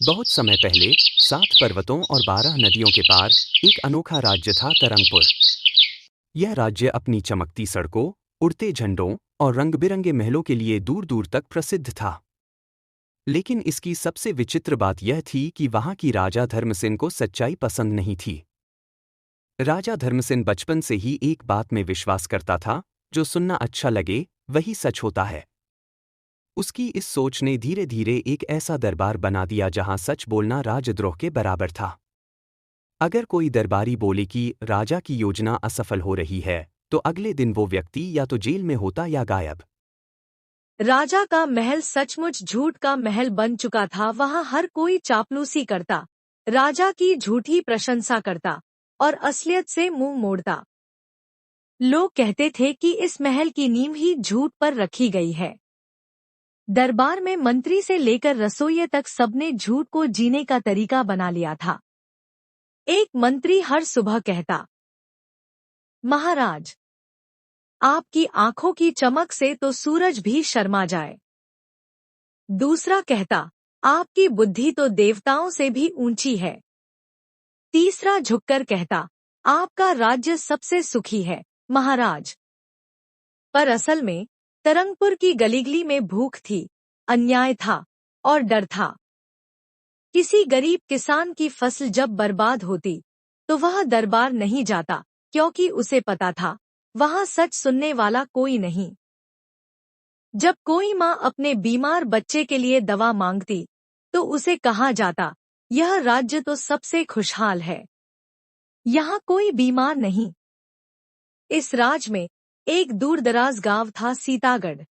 बहुत समय पहले 7 पर्वतों और 12 नदियों के पार एक अनोखा राज्य था तरंगपुर। यह राज्य अपनी चमकती सड़कों, उड़ते झंडों और रंग-बिरंगे महलों के लिए दूर-दूर तक प्रसिद्ध था। लेकिन इसकी सबसे विचित्र बात यह थी कि वहां की राजा धर्मसेन को सच्चाई पसंद नहीं थी। राजा धर्मसेन बचपन से ही एक बात में विश्वास करता था, जो सुनना अच्छा लगे, वही सच होता है। उसकी इस सोच ने धीरे धीरे एक ऐसा दरबार बना दिया जहां सच बोलना राजद्रोह के बराबर था। अगर कोई दरबारी बोले कि राजा की योजना असफल हो रही है, तो अगले दिन वो व्यक्ति या तो जेल में होता या गायब। राजा का महल सचमुच झूठ का महल बन चुका था। वहां हर कोई चापलूसी करता, राजा की झूठी प्रशंसा करता और असलियत से मुंह मोड़ता। लोग कहते थे कि इस महल की नींव ही झूठ पर रखी गई है। दरबार में मंत्री से लेकर रसोइये तक सबने झूठ को जीने का तरीका बना लिया था। एक मंत्री हर सुबह कहता, महाराज, आपकी आंखों की चमक से तो सूरज भी शर्मा जाए। दूसरा कहता, आपकी बुद्धि तो देवताओं से भी ऊंची है। तीसरा झुककर कहता, आपका राज्य सबसे सुखी है, महाराज। पर असल में तरंगपुर की गलीगली में भूख थी, अन्याय था और डर था। किसी गरीब किसान की फसल जब बर्बाद होती, तो वह दरबार नहीं जाता, क्योंकि उसे पता था, वहां सच सुनने वाला कोई नहीं। जब कोई माँ अपने बीमार बच्चे के लिए दवा मांगती, तो उसे कहा जाता, यह राज्य तो सबसे खुशहाल है, यहाँ कोई बीमार नहीं। इस राज्य में एक दूरदराज गांव था, सीतागढ़।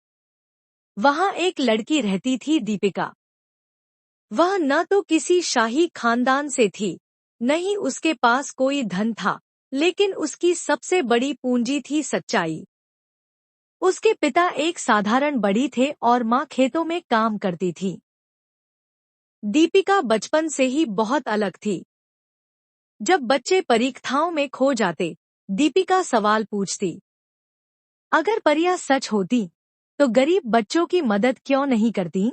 वहां एक लड़की रहती थी, दीपिका। वह न तो किसी शाही खानदान से थी, न ही उसके पास कोई धन था, लेकिन उसकी सबसे बड़ी पूंजी थी सच्चाई। उसके पिता एक साधारण बड़ी थे और माँ खेतों में काम करती थी। दीपिका बचपन से ही बहुत अलग थी। जब बच्चे परीक्षाओं में खो जाते, दीपिका सवाल पूछती, अगर परियां सच होती, तो गरीब बच्चों की मदद क्यों नहीं करती?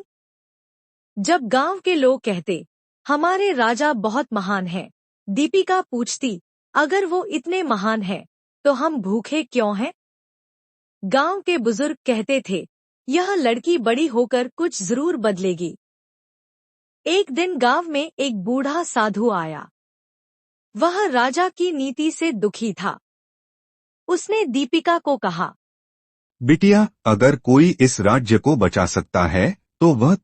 जब गांव के लोग कहते, हमारे राजा बहुत महान हैं, दीपिका पूछती, अगर वो इतने महान हैं, तो हम भूखे क्यों हैं? गांव के बुजुर्ग कहते थे, यह लड़की बड़ी होकर कुछ जरूर बदलेगी। एक दिन गांव में एक बूढ़ा साधु आया। वह राजा की नीति से दुखी था। उसने दीपिका को कहा, बिटिया, अगर कोई इस राज्य को बचा सकता है, तो वह